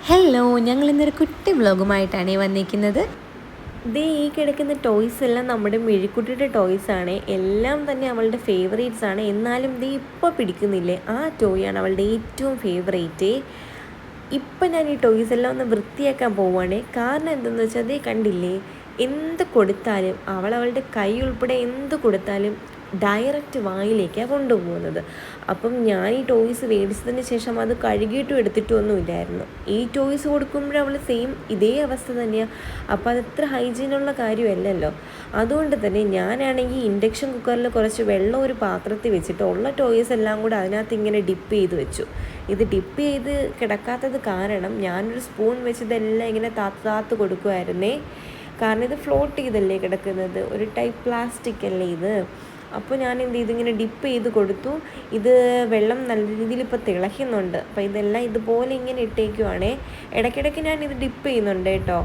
Hello, ഞങ്ങൾ ഇന്നൊരു കുട്ടി വ്ലോഗുമായിട്ടാണ് വന്നിരിക്കുന്നത്. ദേ ഈ കിടക്കുന്ന ടോയ്സ് എല്ലാം നമ്മുടെ മിഴിക്കുട്ടിയുടെ ടോയ്സാണ്. എല്ലാം തന്നെ അവളുടെ ഫേവറേറ്റ്സ് ആണ്. എന്നാലും ദേ ഇപ്പോൾ പിടിക്കുന്നില്ലേ, ആ ടോയാണ് അവളുടെ ഏറ്റവും ഫേവറേറ്റ്. ഇപ്പം ഞാൻ ഈ ടോയ്സ് എല്ലാം ഒന്ന് വൃത്തിയാക്കാൻ പോവുകയാണ്. കാരണം എന്തെന്ന് വെച്ചാൽ അതേ കണ്ടില്ലേ, എന്ത് കൊടുത്താലും അവളുടെ കൈ ഉൾപ്പെടെ എന്ത് കൊടുത്താലും ഡയറക്റ്റ് വായിലേക്കാണ് കൊണ്ടുപോകുന്നത്. അപ്പം ഞാൻ ഈ ടോയ്സ് മേടിച്ചതിന് ശേഷം അത് കഴുകിയിട്ടും എടുത്തിട്ടൊന്നും ഇല്ലായിരുന്നു. ഈ ടോയ്സ് കൊടുക്കുമ്പോൾ അവൾ സെയിം ഇതേ അവസ്ഥ തന്നെയാണ്. അപ്പോൾ അതത്ര ഹൈജീനുള്ള കാര്യമല്ലല്ലോ. അതുകൊണ്ട് തന്നെ ഞാനാണെങ്കിൽ ഇൻഡക്ഷൻ കുക്കറിൽ കുറച്ച് വെള്ളം ഒരു പാത്രത്തിൽ വെച്ചിട്ട് ഉള്ള ടോയ്സ് എല്ലാം കൂടെ അതിനകത്ത് ഇങ്ങനെ ഡിപ്പ് ചെയ്ത് വെച്ചു. ഇത് ഡിപ്പ് ചെയ്ത് കിടക്കാത്തത് കാരണം ഞാനൊരു സ്പൂൺ വെച്ച് ഇതെല്ലാം ഇങ്ങനെ താത്ത് കൊടുക്കുമായിരുന്നേ. കാരണം ഇത് ഫ്ലോട്ട് ചെയ്തല്ലേ കിടക്കുന്നത്, ഒരു ടൈപ്പ് പ്ലാസ്റ്റിക് അല്ലേ ഇത്. അപ്പോൾ ഞാൻ എന്ത് ചെയ്തു, ഇങ്ങനെ ഡിപ്പ് ചെയ്ത് കൊടുത്തു. ഇത് വെള്ളം നല്ല രീതിയിൽ ഇപ്പോൾ തിളയ്ക്കുന്നുണ്ട്. അപ്പോൾ ഇതെല്ലാം ഇതുപോലെ ഇങ്ങനെ ഇട്ടേക്കുവാണേ. ഇടയ്ക്കിടയ്ക്ക് ഞാൻ ഇത് ഡിപ്പ് ചെയ്യുന്നുണ്ട് കേട്ടോ.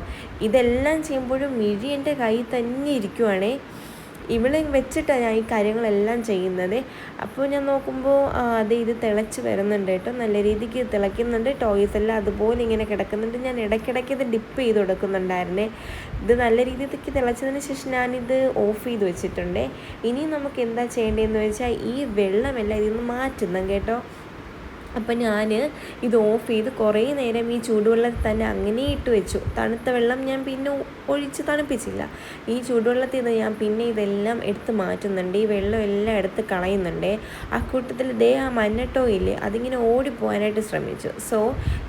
ഇതെല്ലാം ചെയ്യുമ്പോഴും മിഴി എൻ്റെ കയ്യിൽ തന്നെ ഇരിക്കുവാണേ. ഇവളെ വെച്ചിട്ടാണ് ഞാൻ ഈ കാര്യങ്ങളെല്ലാം ചെയ്യുന്നത്. അപ്പോൾ ഞാൻ നോക്കുമ്പോൾ അത് ഇത് തിളച്ച് വരുന്നുണ്ട് കേട്ടോ, നല്ല രീതിക്ക് തിളയ്ക്കുന്നുണ്ട്. ടോയ്സ് എല്ലാം അതുപോലെ ഇങ്ങനെ കിടക്കുന്നുണ്ട്. ഞാൻ ഇടയ്ക്കിടയ്ക്ക് ഇത് ഡിപ്പ് ചെയ്ത് കൊടുക്കുന്നുണ്ടായിരുന്നേ. ഇത് നല്ല രീതിക്ക് തിളച്ചതിന് ശേഷം ഞാനിത് ഓഫ് ചെയ്ത് വെച്ചിട്ടുണ്ട്. ഇനി നമുക്ക് എന്താ ചെയ്യേണ്ടതെന്ന് വെച്ചാൽ ഈ വെള്ളമെല്ലാം ഇതിൽ നിന്ന് മാറ്റുന്നു കേട്ടോ. അപ്പം ഞാൻ ഇത് ഓഫ് ചെയ്ത് കുറേ നേരം ഈ ചൂടുവെള്ളത്തിൽ തന്നെ അങ്ങനെ ഇട്ട് വെച്ചു. തണുത്ത വെള്ളം ഞാൻ പിന്നെ ഒഴിച്ച് തണുപ്പിച്ചില്ല. ഈ ചൂടുവെള്ളത്തിൽ നിന്ന് ഞാൻ പിന്നെ ഇതെല്ലാം എടുത്ത് മാറ്റുന്നുണ്ട്. ഈ വെള്ളം എല്ലാം എടുത്ത് കളയുന്നുണ്ട്. ആ കൂട്ടത്തിൽ ആ മഞ്ഞട്ടോ ഇല്ലേ, അതിങ്ങനെ ഓടിപ്പോകാനായിട്ട് ശ്രമിച്ചു. സോ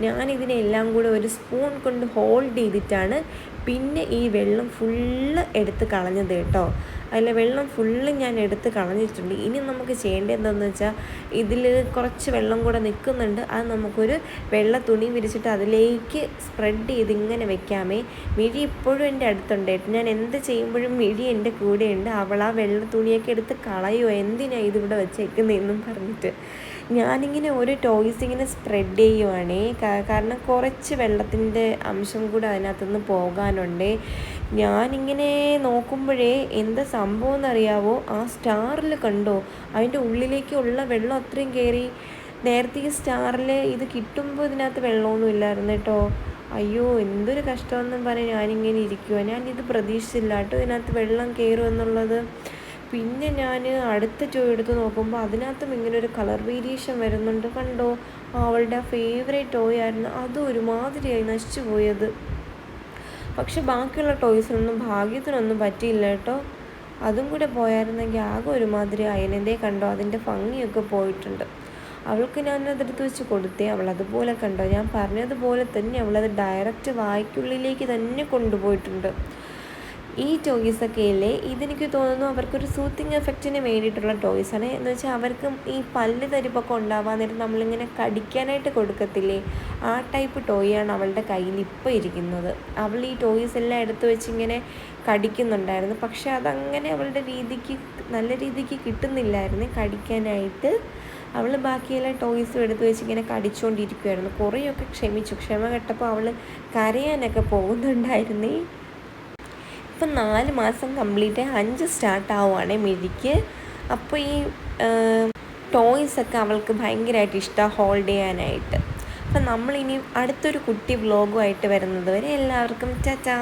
ഞാനിതിനെല്ലാം കൂടെ ഒരു സ്പൂൺ കൊണ്ട് ഹോൾഡ് ചെയ്തിട്ടാണ് പിന്നെ ഈ വെള്ളം ഫുള്ള് എടുത്ത് കളഞ്ഞത് കേട്ടോ. അതിലെ വെള്ളം ഫുള്ള് ഞാൻ എടുത്ത് കളഞ്ഞിട്ടുണ്ട്. ഇനി നമുക്ക് ചെയ്യേണ്ടത് എന്താണെന്ന് വെച്ചാൽ, ഇതിൽ കുറച്ച് വെള്ളം കൂടെ നിൽക്കുന്നുണ്ട്. അത് നമുക്കൊരു വെള്ള തുണി വിരിച്ചിട്ട് അതിലേക്ക് സ്പ്രെഡ് ചെയ്ത് ഇങ്ങനെ വെക്കാമേ. മിഴി ഇപ്പോഴും എൻ്റെ അടുത്തുണ്ട് കേട്ടോ. ഞാൻ എന്ത് ചെയ്യുമ്പോഴും മിഴി എൻ്റെ കൂടെയുണ്ട്. അവൾ ആ വെള്ള തുണിയൊക്കെ എടുത്ത് കളയുമോ, എന്തിനാണ് ഇതിവിടെ വെച്ചേക്കുന്നതെന്നും പറഞ്ഞിട്ട് ഞാനിങ്ങനെ ഒരു ടോയ്സ് ഇങ്ങനെ സ്പ്രെഡ് ചെയ്യുവാണേ. കാരണം കുറച്ച് വെള്ളത്തിൻ്റെ അംശം കൂടെ അതിനകത്തുനിന്ന് പോകാനുണ്ട്. ഞാനിങ്ങനെ നോക്കുമ്പോഴേ എന്താ സംഭവം എന്നറിയാവോ, ആ സ്റ്റാറിൽ കണ്ടോ, അതിൻ്റെ ഉള്ളിലേക്കുള്ള വെള്ളം അത്രയും കയറി. നേരത്തെ ഈ സ്റ്റാറിൽ ഇത് കിട്ടുമ്പോൾ ഇതിനകത്ത് വെള്ളമൊന്നും ഇല്ലായിരുന്നു കേട്ടോ. അയ്യോ, എന്തൊരു കഷ്ടമെന്നും പറഞ്ഞ് ഞാനിങ്ങനെ ഇരിക്കുക. ഞാനിത് പ്രതീക്ഷിച്ചില്ല കേട്ടോ, ഇതിനകത്ത് വെള്ളം കയറും എന്നുള്ളത്. പിന്നെ ഞാൻ അടുത്ത ടോയ് എടുത്ത് നോക്കുമ്പോൾ അതിനകത്തും ഇങ്ങനെ ഒരു കളർ വേരിയേഷൻ വരുന്നുണ്ട്. കണ്ടോ, അവളുടെ ആ ഫേവറേറ്റ് ടോയ് ആയിരുന്നു, അതും ഒരുമാതിരിയായി നശിച്ചു പോയത്. പക്ഷെ ബാക്കിയുള്ള ടോയ്സിനൊന്നും ഭാഗ്യത്തിനൊന്നും പറ്റിയില്ല കേട്ടോ. അതും കൂടെ പോയായിരുന്നെങ്കിൽ ആകെ ഒരുമാതിരി അയനതേ കണ്ടോ, അതിൻ്റെ ഭംഗിയൊക്കെ പോയിട്ടുണ്ട്. അവൾക്ക് ഞാനതെടുത്ത് വെച്ച് കൊടുത്തേ. അവളതുപോലെ കണ്ടോ, ഞാൻ പറഞ്ഞതുപോലെ തന്നെ അവളത് ഡയറക്റ്റ് വായ്ക്കുള്ളിലേക്ക് തന്നെ കൊണ്ടുപോയിട്ടുണ്ട്. ഈ ടോയ്സൊക്കെ ഇല്ലേ, ഇതെനിക്ക് തോന്നുന്നു അവർക്കൊരു സൂത്തിങ് എഫക്റ്റിന് വേണ്ടിയിട്ടുള്ള ടോയ്സാണ്. എന്ന് വെച്ചാൽ അവർക്ക് ഈ പല്ല് തരിപ്പൊക്കെ ഉണ്ടാവാൻ നേരം നമ്മളിങ്ങനെ കടിക്കാനായിട്ട് കൊടുക്കത്തില്ലേ, ആ ടൈപ്പ് ടോയാണ് അവളുടെ കയ്യിൽ ഇപ്പോൾ ഇരിക്കുന്നത്. അവൾ ഈ ടോയ്സ് എല്ലാം എടുത്ത് വെച്ച് ഇങ്ങനെ കടിക്കുന്നുണ്ടായിരുന്നു. പക്ഷെ അതങ്ങനെ അവളുടെ നല്ല രീതിക്ക് കിട്ടുന്നില്ലായിരുന്നു കടിക്കാനായിട്ട്. അവൾ ബാക്കിയെല്ലാം ടോയ്സും എടുത്ത് വെച്ച് ഇങ്ങനെ കടിച്ചുകൊണ്ടിരിക്കുമായിരുന്നു. കുറേയൊക്കെ ക്ഷമ കെട്ടപ്പോൾ അവൾ കരയാനൊക്കെ പോകുന്നുണ്ടായിരുന്നേ. ഇപ്പം 4 മാസം കംപ്ലീറ്റ് 5 സ്റ്റാർട്ടാവുകയാണേ മിഴിക്ക്. അപ്പോൾ ഈ ടോയ്സൊക്കെ അവൾക്ക് ഭയങ്കരമായിട്ട് ഇഷ്ടമാണ് ഹോൾഡ് ചെയ്യാനായിട്ട്. അപ്പം നമ്മളിനി അടുത്തൊരു കുട്ടി വ്ലോഗുമായിട്ട് വരുന്നത് വരെ എല്ലാവർക്കും ടാറ്റാ.